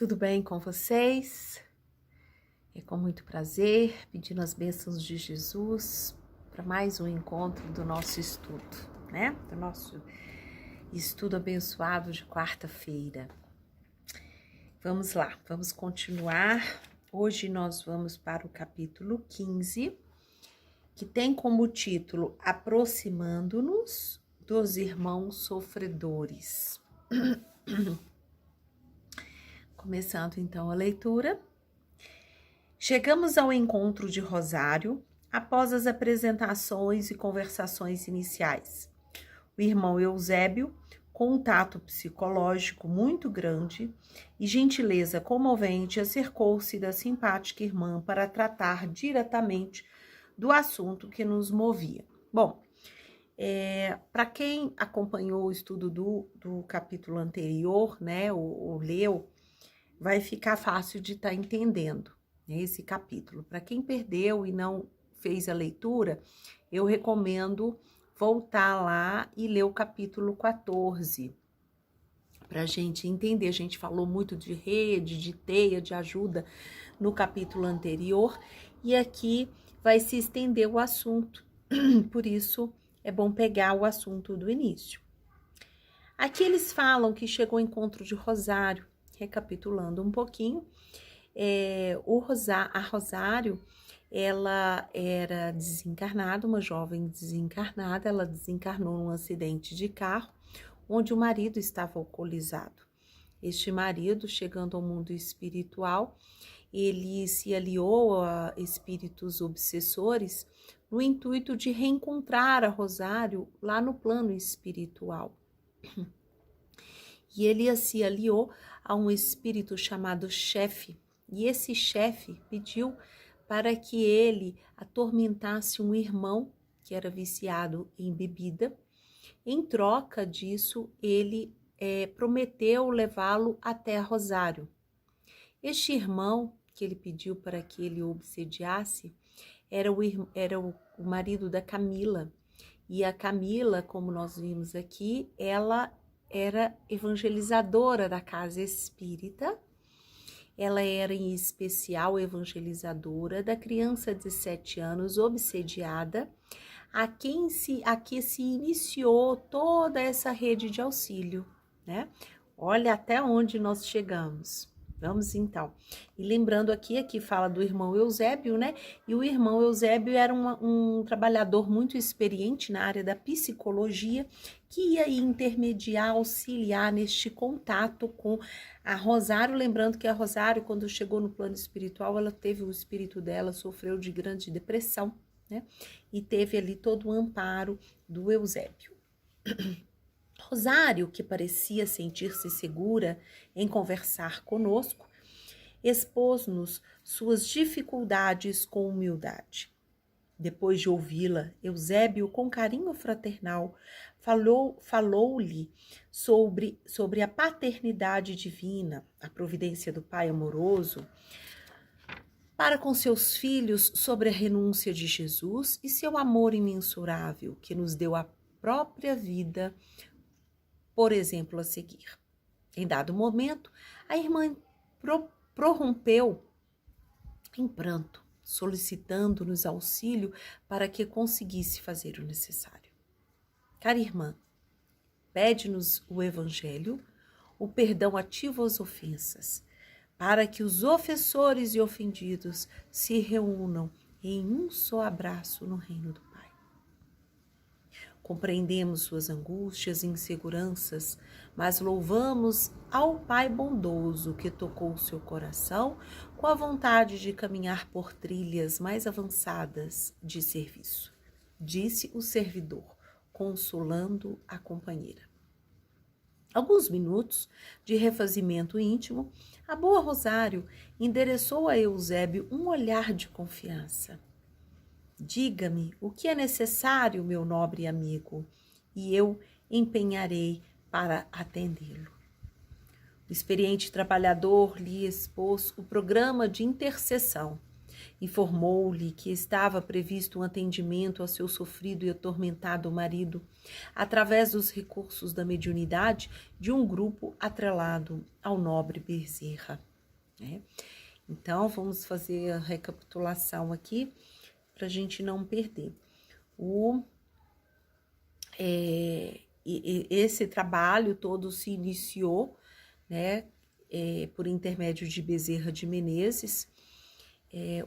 Tudo bem com vocês? É com muito prazer, pedindo as bênçãos de Jesus para mais um encontro do nosso estudo, né? Do nosso estudo abençoado de quarta-feira. Vamos lá, vamos continuar. Hoje nós vamos para o capítulo 15, que tem como título Aproximando-nos dos Irmãos Sofredores. Começando então a leitura. Chegamos ao encontro de Rosário após as apresentações e conversações iniciais. O irmão Eusébio, com um tato psicológico muito grande e gentileza comovente, acercou-se da simpática irmã para tratar diretamente do assunto que nos movia. Bom, para quem acompanhou o estudo do capítulo anterior, né, ou leu, vai ficar fácil de estar entendendo esse capítulo. Para quem perdeu e não fez a leitura, eu recomendo voltar lá e ler o capítulo 14, para a gente entender. A gente falou muito de rede, de teia, de ajuda no capítulo anterior, e aqui vai se estender o assunto, por isso é bom pegar o assunto do início. Aqui eles falam que chegou ao encontro de Rosário. Recapitulando um pouquinho, a Rosário, ela era desencarnada, uma jovem desencarnada. Ela desencarnou num acidente de carro, onde o marido estava alcoolizado. Este marido, chegando ao mundo espiritual, ele se aliou a espíritos obsessores no intuito de reencontrar a Rosário lá no plano espiritual. E ele se aliou a um espírito chamado chefe, e esse chefe pediu para que ele atormentasse um irmão que era viciado em bebida. Em troca disso, ele prometeu levá-lo até Rosário. Este irmão que ele pediu para que ele o obsediasse era o marido da Camila, e a Camila, como nós vimos aqui, ela era evangelizadora da casa espírita. Ela era em especial evangelizadora da criança de 7 anos obsediada, a que se iniciou toda essa rede de auxílio, né? Olha até onde nós chegamos. Vamos então. E lembrando aqui fala do irmão Eusébio, né? E o irmão Eusébio era um trabalhador muito experiente na área da psicologia, que ia intermediar, auxiliar neste contato com a Rosário. Lembrando que a Rosário, quando chegou no plano espiritual, ela teve o espírito dela, sofreu de grande depressão, né? E teve ali todo o amparo do Eusébio. Rosário, que parecia sentir-se segura em conversar conosco, expôs-nos suas dificuldades com humildade. Depois de ouvi-la, Eusébio, com carinho fraternal, falou-lhe sobre a paternidade divina, a providência do Pai amoroso para com seus filhos, sobre a renúncia de Jesus e seu amor imensurável, que nos deu a própria vida, por exemplo, a seguir. Em dado momento, a irmã prorrompeu em pranto, solicitando-nos auxílio para que conseguisse fazer o necessário. Cara irmã, pede-nos o Evangelho, o perdão ativo às ofensas, para que os ofensores e ofendidos se reúnam em um só abraço no reino do Pai. Compreendemos suas angústias e inseguranças, mas louvamos ao Pai bondoso que tocou seu coração com a vontade de caminhar por trilhas mais avançadas de serviço, disse o servidor, consolando a companheira. Alguns minutos de refazimento íntimo, a boa Rosário endereçou a Eusébio um olhar de confiança. Diga-me o que é necessário, meu nobre amigo, e eu empenharei para atendê-lo. O experiente trabalhador lhe expôs o programa de intercessão. Informou-lhe que estava previsto um atendimento ao seu sofrido e atormentado marido, através dos recursos da mediunidade de um grupo atrelado ao nobre Bezerra. né? Então, vamos fazer a recapitulação aqui para a gente não perder. Esse trabalho todo se iniciou, né, por intermédio de Bezerra de Menezes,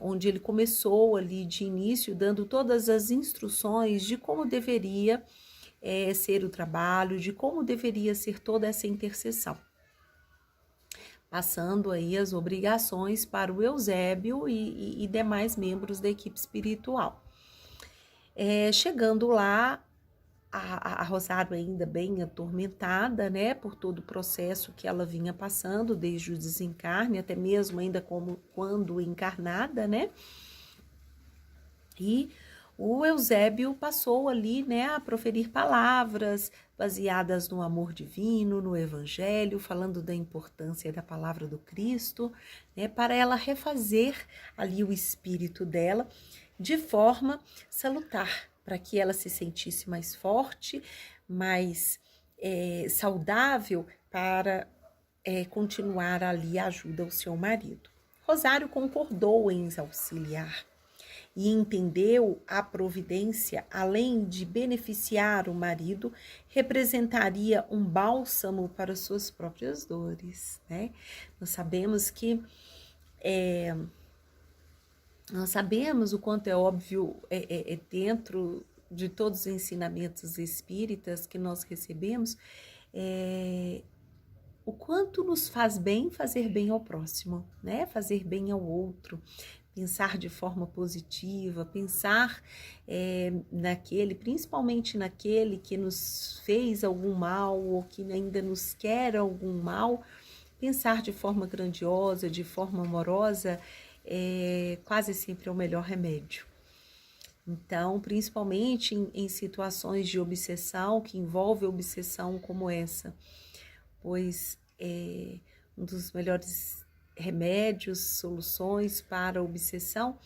onde ele começou ali de início dando todas as instruções de como deveria ser o trabalho, de como deveria ser toda essa intercessão, passando aí as obrigações para o Eusébio e demais membros da equipe espiritual. Chegando lá, a Rosário ainda bem atormentada, né, por todo o processo que ela vinha passando, desde o desencarne, até mesmo ainda como quando encarnada, né, e o Eusébio passou ali, né, a proferir palavras baseadas no amor divino, no Evangelho, falando da importância da palavra do Cristo, né, para ela refazer ali o espírito dela de forma salutar, para que ela se sentisse mais forte, mais saudável, para continuar ali a ajuda ao seu marido. Rosário concordou em auxiliar e entendeu a providência, além de beneficiar o marido, representaria um bálsamo para suas próprias dores, né? Nós sabemos o quanto é óbvio dentro de todos os ensinamentos espíritas que nós recebemos, o quanto nos faz bem fazer bem ao próximo, né? Fazer bem ao outro, pensar de forma positiva, pensar principalmente naquele que nos fez algum mal ou que ainda nos quer algum mal, pensar de forma grandiosa, de forma amorosa, quase sempre é o melhor remédio. Então, principalmente em situações de obsessão, que envolve obsessão como essa, pois um dos melhores remédios, soluções para a obsessão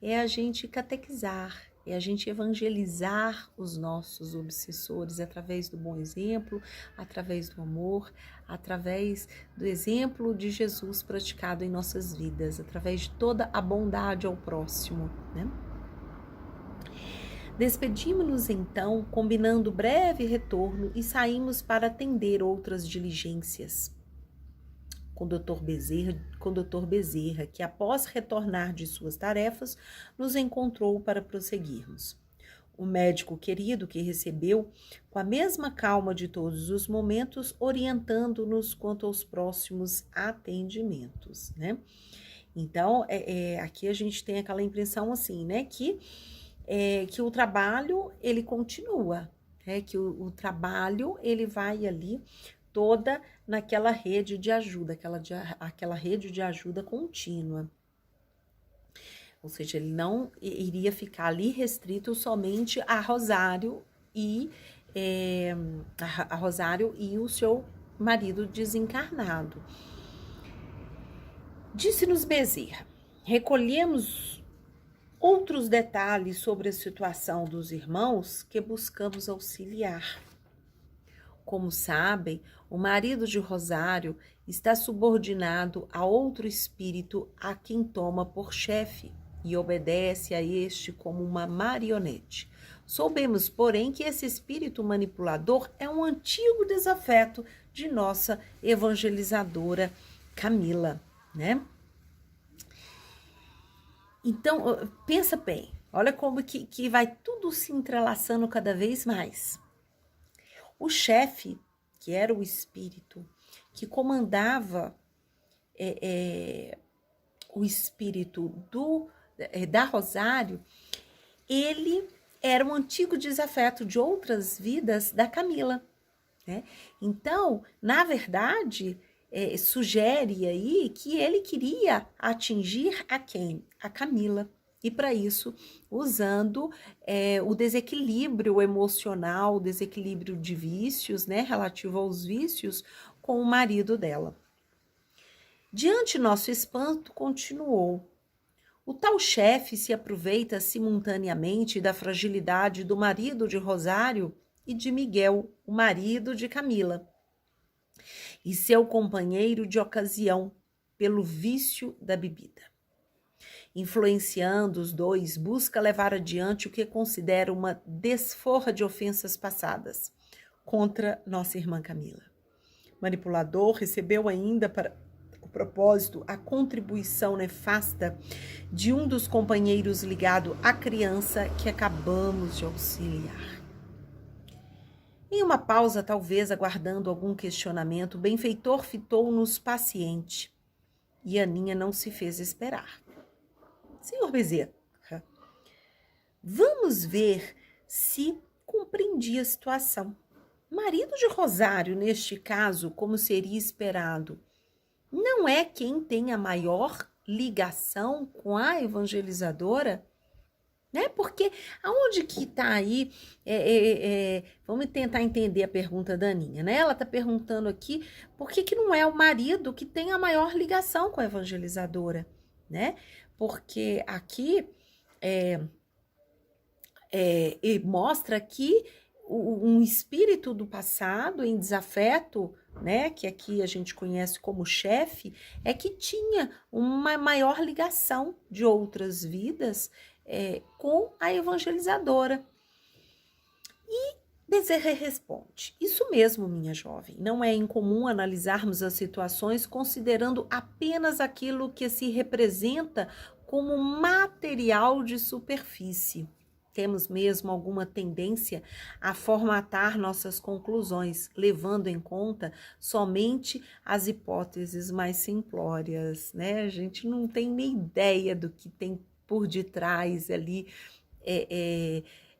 é a gente catequizar, é a gente evangelizar os nossos obsessores através do bom exemplo, através do amor, através do exemplo de Jesus praticado em nossas vidas, através de toda a bondade ao próximo, né? Despedimos-nos então, combinando breve retorno, e saímos para atender outras diligências. Com o Dr. Bezerra, que após retornar de suas tarefas, nos encontrou para prosseguirmos. O médico querido que recebeu, com a mesma calma de todos os momentos, orientando-nos quanto aos próximos atendimentos, né? Então, aqui a gente tem aquela impressão assim, né, que o trabalho, ele continua, que o trabalho, ele vai ali toda naquela rede de ajuda, aquela rede de ajuda contínua. Ou seja, ele não iria ficar ali restrito somente a Rosário e o seu marido desencarnado. Disse-nos Bezerra: recolhemos outros detalhes sobre a situação dos irmãos que buscamos auxiliar. Como sabem, o marido de Rosário está subordinado a outro espírito a quem toma por chefe e obedece a este como uma marionete. Soubemos, porém, que esse espírito manipulador é um antigo desafeto de nossa evangelizadora Camila, né? Então, pensa bem, olha como que vai tudo se entrelaçando cada vez mais. O chefe, que era o espírito que comandava o espírito da Rosário, ele era um antigo desafeto de outras vidas da Camila, né? Então, na verdade, sugere aí que ele queria atingir a quem? A Camila. E para isso, usando o desequilíbrio emocional, o desequilíbrio de vícios, né, relativo aos vícios, com o marido dela. Diante nosso espanto, continuou. O tal chefe se aproveita simultaneamente da fragilidade do marido de Rosário e de Miguel, o marido de Camila, e seu companheiro de ocasião, pelo vício da bebida. Influenciando os dois, busca levar adiante o que considera uma desforra de ofensas passadas contra nossa irmã Camila. Manipulador recebeu ainda para o propósito a contribuição nefasta de um dos companheiros ligado à criança que acabamos de auxiliar. Em uma pausa, talvez aguardando algum questionamento, o benfeitor fitou-nos paciente e Aninha não se fez esperar. Senhor Bezerra, vamos ver se compreendi a situação. Marido de Rosário, neste caso, como seria esperado, não é quem tem a maior ligação com a evangelizadora? Né? Porque aonde que está aí, vamos tentar entender a pergunta da Aninha, né? Ela está perguntando aqui por que não é o marido que tem a maior ligação com a evangelizadora, né? Porque aqui mostra que um espírito do passado em desafeto, né, que aqui a gente conhece como chefe, é que tinha uma maior ligação de outras vidas com a evangelizadora. E Bezerra responde: isso mesmo, minha jovem, não é incomum analisarmos as situações considerando apenas aquilo que se representa como material de superfície. Temos mesmo alguma tendência a formatar nossas conclusões, levando em conta somente as hipóteses mais simplórias, né? A gente não tem nem ideia do que tem por detrás ali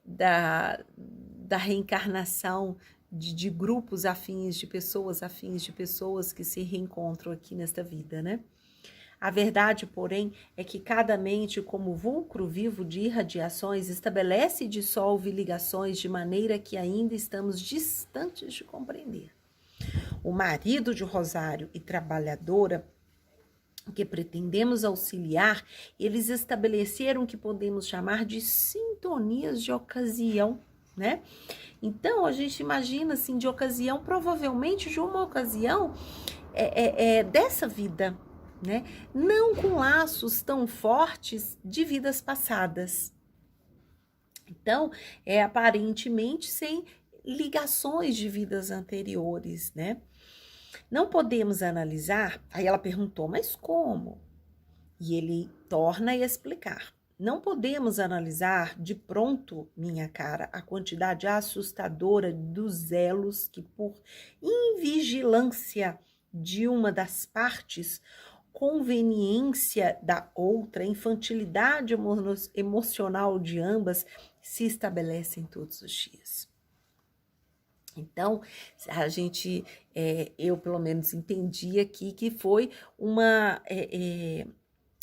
da reencarnação de grupos afins, de pessoas que se reencontram aqui nesta vida, né? A verdade, porém, é que cada mente, como vulcro vivo de irradiações, estabelece e dissolve ligações de maneira que ainda estamos distantes de compreender. O marido de Rosário e trabalhadora que pretendemos auxiliar, eles estabeleceram o que podemos chamar de sintonias de ocasião, né? Então, a gente imagina, assim, de ocasião, provavelmente de uma ocasião dessa vida, né? Não com laços tão fortes de vidas passadas. Então, aparentemente sem ligações de vidas anteriores, né? Não podemos analisar, aí ela perguntou, mas como? E ele torna a explicar. Não podemos analisar de pronto, minha cara, a quantidade assustadora dos elos que, por invigilância de uma das partes, conveniência da outra, infantilidade emocional de ambas, se estabelecem todos os dias. Então, a gente, eu pelo menos entendi aqui que foi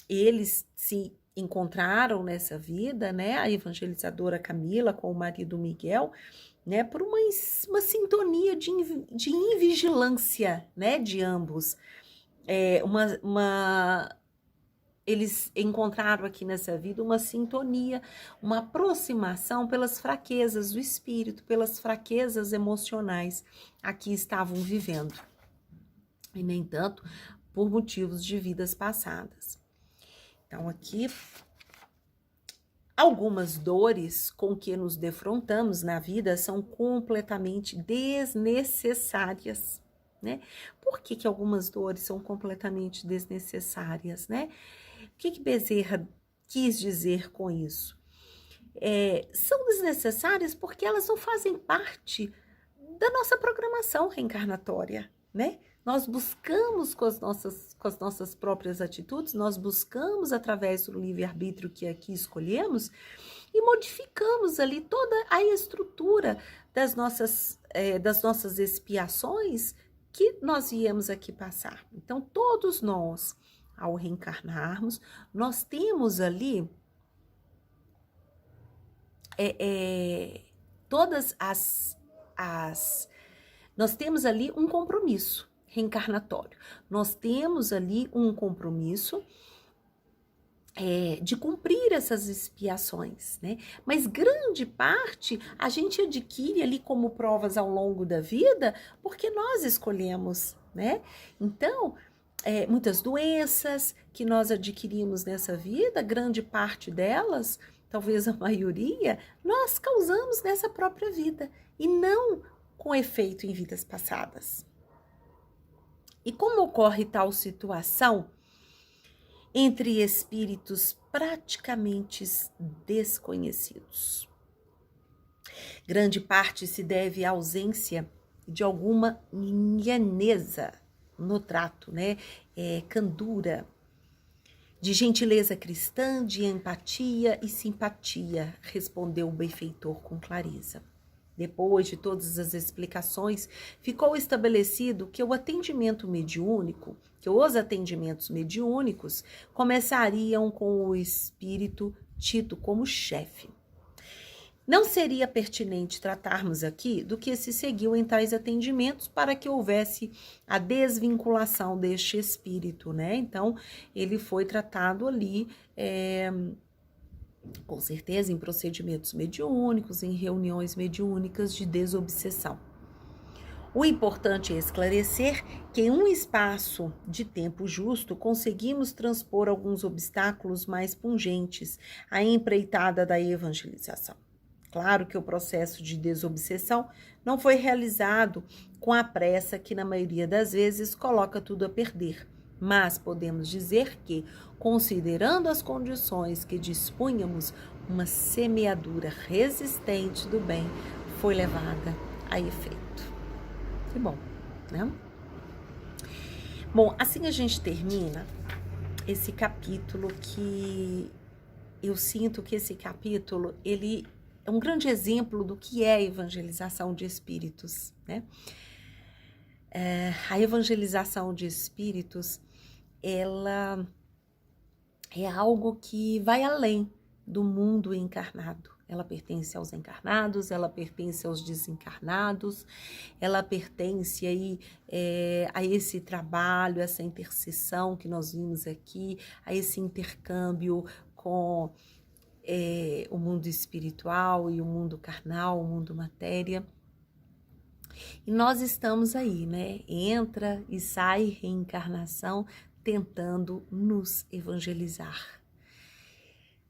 eles se encontraram nessa vida, né, a evangelizadora Camila com o marido Miguel, né, por uma sintonia de invigilância, né, de ambos. Eles encontraram aqui nessa vida uma sintonia, uma aproximação pelas fraquezas do espírito, pelas fraquezas emocionais a que estavam vivendo. E nem tanto por motivos de vidas passadas. Então aqui, algumas dores com que nos defrontamos na vida são completamente desnecessárias, né? Por que algumas dores são completamente desnecessárias, né? O que Bezerra quis dizer com isso? São desnecessárias porque elas não fazem parte da nossa programação reencarnatória, né? Nós buscamos com as nossas próprias atitudes, nós buscamos através do livre-arbítrio que aqui escolhemos e modificamos ali toda a estrutura das nossas expiações que nós viemos aqui passar. Então, todos nós, ao reencarnarmos, nós temos ali nós temos ali um compromisso reencarnatório. Nós temos ali um compromisso de cumprir essas expiações, né? Mas grande parte a gente adquire ali como provas ao longo da vida porque nós escolhemos, né? Então, muitas doenças que nós adquirimos nessa vida, grande parte delas, talvez a maioria, nós causamos nessa própria vida e não com efeito em vidas passadas. E como ocorre tal situação entre espíritos praticamente desconhecidos? Grande parte se deve à ausência de alguma lhaneza no trato, né? Candura, de gentileza cristã, de empatia e simpatia, respondeu o benfeitor com clareza. Depois de todas as explicações, ficou estabelecido que os atendimentos mediúnicos começariam com o espírito tido como chefe. Não seria pertinente tratarmos aqui do que se seguiu em tais atendimentos para que houvesse a desvinculação deste espírito, né? Então, ele foi tratado ali, com certeza, em procedimentos mediúnicos, em reuniões mediúnicas de desobsessão. O importante é esclarecer que em um espaço de tempo justo conseguimos transpor alguns obstáculos mais pungentes à empreitada da evangelização. Claro que o processo de desobsessão não foi realizado com a pressa que, na maioria das vezes, coloca tudo a perder. Mas podemos dizer que, considerando as condições que dispunhamos, uma semeadura resistente do bem foi levada a efeito. Que bom, né? Bom, assim a gente termina esse capítulo que eu sinto que esse capítulo, ele é um grande exemplo do que é a evangelização de espíritos, né? A evangelização de espíritos, ela é algo que vai além do mundo encarnado. Ela pertence aos encarnados, ela pertence aos desencarnados, ela pertence aí, a esse trabalho, essa intercessão que nós vimos aqui, a esse intercâmbio com o mundo espiritual e o mundo carnal, o mundo matéria. E nós estamos aí, né? Entra e sai reencarnação tentando nos evangelizar.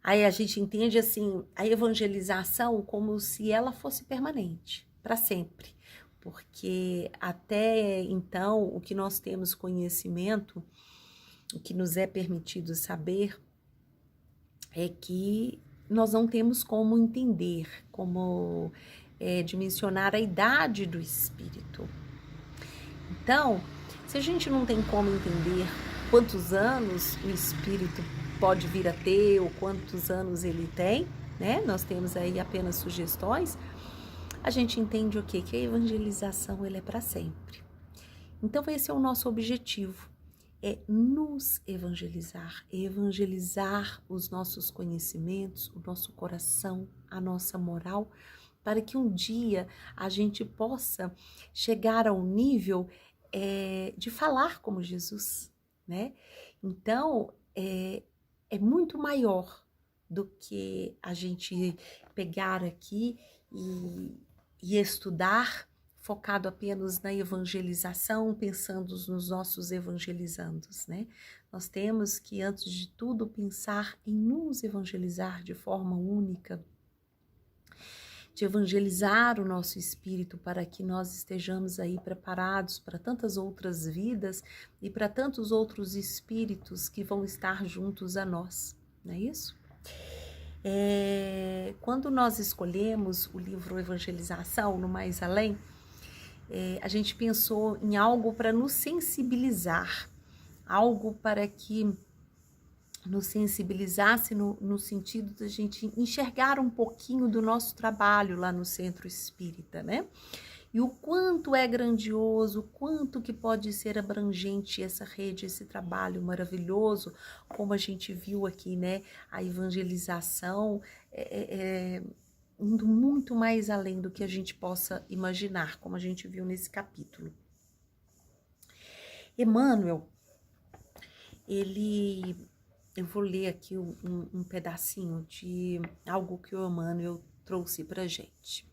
Aí a gente entende assim, a evangelização como se ela fosse permanente, para sempre. Porque até então, o que nós temos conhecimento, o que nos é permitido saber, é que nós não temos como entender, como dimensionar a idade do espírito. Então, se a gente não tem como entender quantos anos o espírito pode vir a ter ou quantos anos ele tem, né? Nós temos aí apenas sugestões. A gente entende o quê? Que a evangelização ela é para sempre. Então esse é o nosso objetivo, é nos evangelizar os nossos conhecimentos, o nosso coração, a nossa moral, para que um dia a gente possa chegar ao nível de falar como Jesus, né? Então, é muito maior do que a gente pegar aqui e estudar, focado apenas na evangelização, pensando nos nossos evangelizandos, né? Nós temos que, antes de tudo, pensar em nos evangelizar de forma única, de evangelizar o nosso espírito para que nós estejamos aí preparados para tantas outras vidas e para tantos outros espíritos que vão estar juntos a nós, não é isso? Quando nós escolhemos o livro Evangelização, no Mais Além, a gente pensou em algo para nos sensibilizar, algo para que nos sensibilizasse no sentido de a gente enxergar um pouquinho do nosso trabalho lá no Centro Espírita, né? E o quanto é grandioso, o quanto que pode ser abrangente essa rede, esse trabalho maravilhoso, como a gente viu aqui, né? A evangelização indo muito mais além do que a gente possa imaginar, como a gente viu nesse capítulo. Emmanuel, eu vou ler aqui um pedacinho de algo que o Emmanuel trouxe para a gente.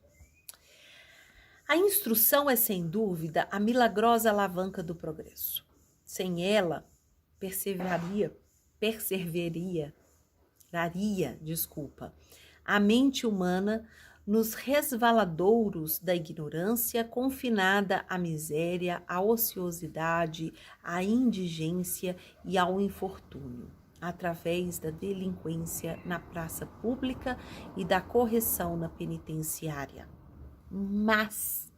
A instrução é, sem dúvida, a milagrosa alavanca do progresso. Sem ela, a mente humana nos resvaladouros da ignorância, confinada à miséria, à ociosidade, à indigência e ao infortúnio, através da delinquência na praça pública e da correção na penitenciária. Mas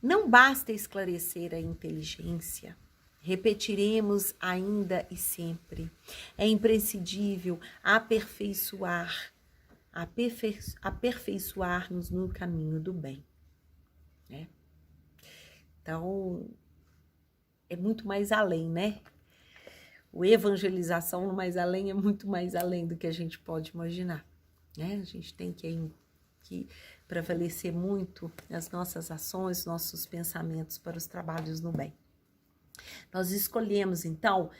não basta esclarecer a inteligência. Repetiremos ainda e sempre. É imprescindível aperfeiçoar-nos no caminho do bem. Né? Então, é muito mais além, né? O evangelização no mais além é muito mais além do que a gente pode imaginar. Né? A gente tem que prevalecer muito as nossas ações, nossos pensamentos para os trabalhos no bem. Nós escolhemos, então,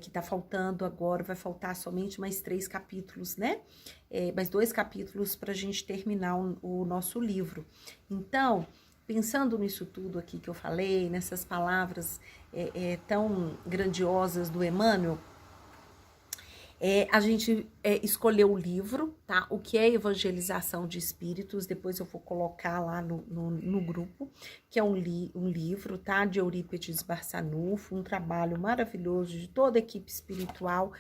que está faltando agora, vai faltar somente mais 3 capítulos, né? Mais 2 capítulos para a gente terminar o nosso livro. Então, pensando nisso tudo aqui que eu falei, nessas palavras tão grandiosas do Emmanuel, a gente escolheu o livro, tá? O que é Evangelização de Espíritos, depois eu vou colocar lá no grupo, que é um livro, tá? De Eurípides Barçanufo, um trabalho maravilhoso de toda a equipe espiritual,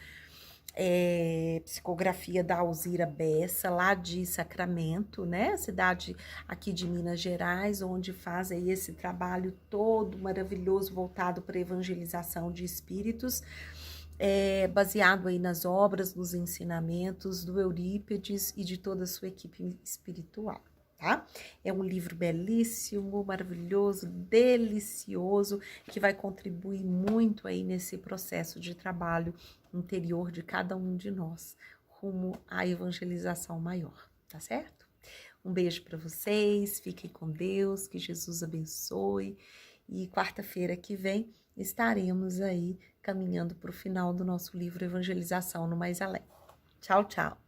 psicografia da Alzira Bessa, lá de Sacramento, né? Cidade aqui de Minas Gerais, onde faz aí esse trabalho todo maravilhoso voltado para a evangelização de espíritos, baseado aí nas obras, nos ensinamentos do Eurípides e de toda a sua equipe espiritual, tá? É um livro belíssimo, maravilhoso, delicioso, que vai contribuir muito aí nesse processo de trabalho interior de cada um de nós, rumo à evangelização maior, tá certo? Um beijo para vocês, fiquem com Deus, que Jesus abençoe, e quarta-feira que vem estaremos aí caminhando para o final do nosso livro Evangelização no Mais Além. Tchau, tchau!